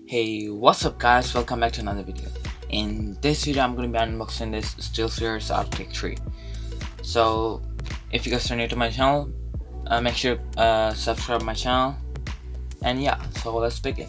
Hey, what's up guys, welcome back to another video. In this video I'm going to be unboxing this SteelSeries Arctis 3. So if you guys are new to my channel, make sure subscribe my channel, and yeah, so let's begin.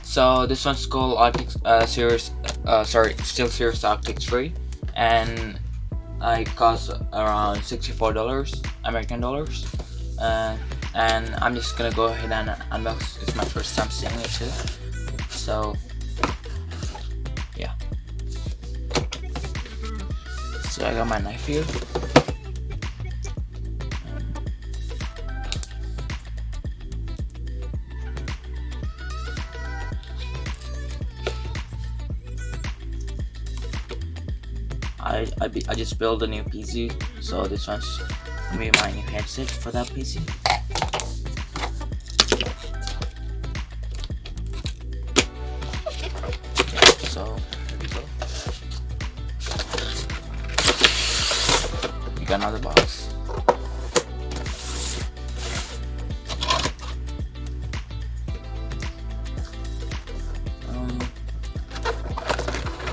So this one's called Arctis SteelSeries Arctis 3, and it costs around $64 American dollars. And I'm just gonna go ahead and unbox. It's my first time seeing it too, so yeah. So I got my knife here. I just built a new PC, so this one's gonna be my new headset for that PC. So here we go. We got another box.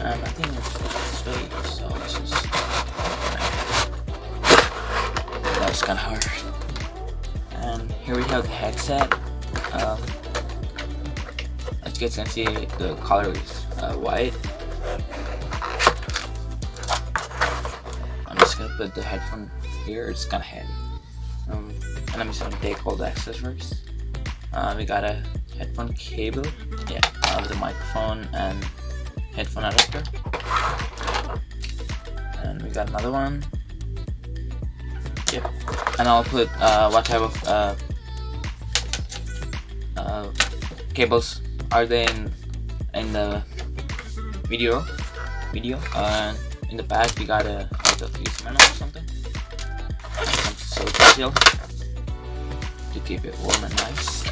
And I think it's straight, so it's just that's kind of hard. And here we have the headset. As you guys can see, the color is white. I'm just gonna put the headphone here. It's kind of heavy, and I'm just gonna take all the accessories. We got a headphone cable, the microphone and headphone adapter, and we got another one. And I'll put what type of cables are they in the video. And in the back we got a fuse manual or something, and some silicone seal to keep it warm and nice.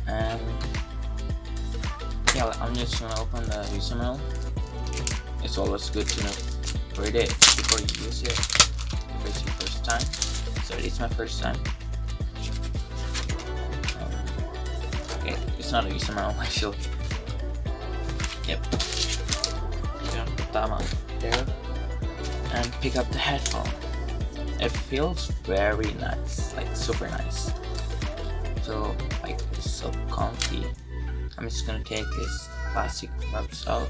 And yeah, I'm just gonna open the user manual. It's always good to read it before you use it if it's your first time. So it's my first time. Okay, it's not a user manual actually. Yep. I'm gonna put that on there and pick up the headphone. It feels very nice, like super nice. So like it's so comfy. I'm just gonna take this plastic wraps out.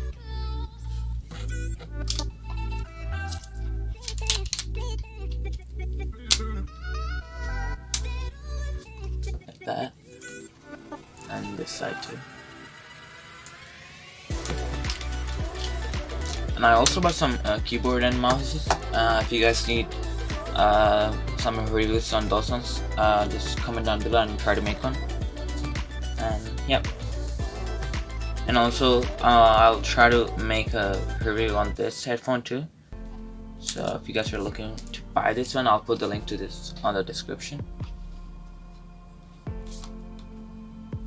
Like that. And this side too. And I also bought some keyboard and mouses. If you guys need some reviews on those ones, just comment down below and try to make one. And yep. And also I'll try to make a review on this headphone too. So if you guys are looking to buy this one, I'll put the link to this on the description.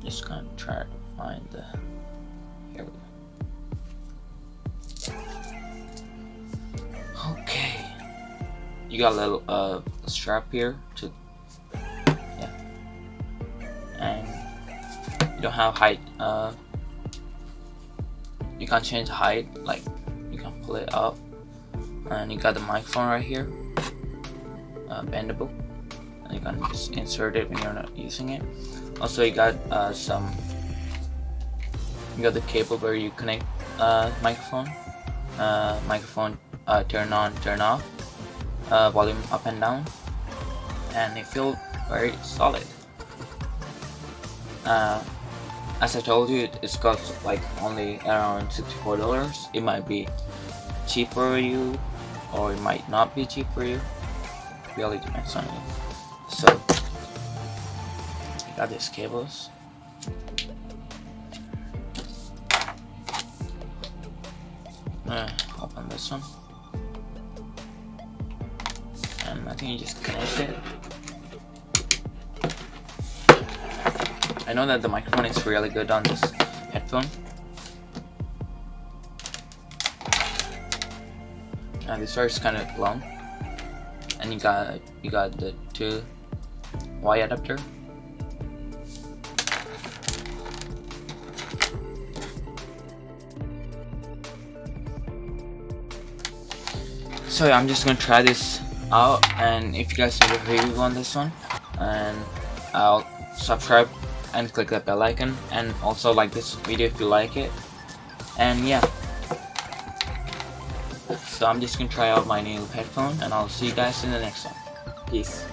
Just gonna try to find the, here we go. Okay, you got a little strap here to, and you don't have height. You can change the height, like you can pull it up, and you got the microphone right here, bendable, and you can just insert it when you're not using it. Also, you got you got the cable where you connect microphone, turn on, turn off, volume up and down, and it feels very solid. As I told you, it's cost like only around $64. It might be cheap for you, or it might not be cheap for you. Really depends on you. So I got these cables. Open this one, and I think you just connect it. I know that the microphone is really good on this headphone. This wire is kind of long, and you got the 2Y adapter. So yeah, I'm just gonna try this out, and if you guys need a review on this one, and I'll subscribe and click that bell icon, and also like this video if you like it. And yeah, so I'm just gonna try out my new headphone, and I'll see you guys in the next one. Peace.